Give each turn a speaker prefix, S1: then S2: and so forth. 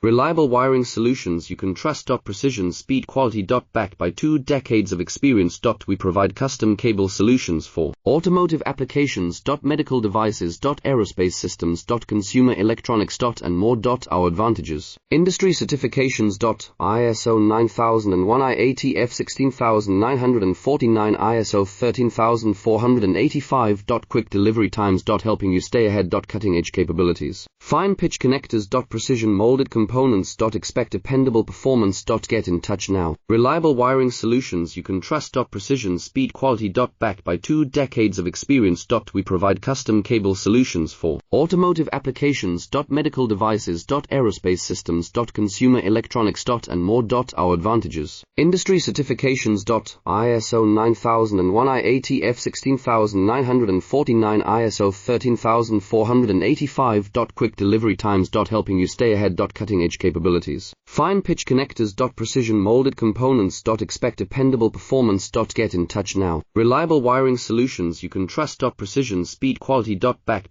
S1: Reliable wiring solutions you can trust. Precision, speed, quality. Backed by 2 decades of experience. We provide custom cable solutions for automotive applications. Medical devices. Aerospace systems. Consumer electronics. And more. Our advantages: industry certifications. ISO 9001 IATF 16949 ISO 13485. Quick delivery times. Helping you stay ahead. Cutting edge capabilities. Fine pitch connectors. Precision molded components. Expect dependable performance. Get in touch now. Reliable wiring solutions you can trust. Precision, speed, quality. Backed by 2 decades of experience. We provide custom cable solutions for automotive applications. Medical devices. Aerospace systems. Consumer electronics. And more. Our advantages: industry certifications. ISO 9001 IATF 16949 ISO 13485. Quick delivery times. Helping you stay ahead. Cutting edge capabilities. Fine pitch connectors. Precision molded components. Expect dependable performance. Get in touch now. Reliable wiring solutions you can trust. Precision, speed, quality. Backed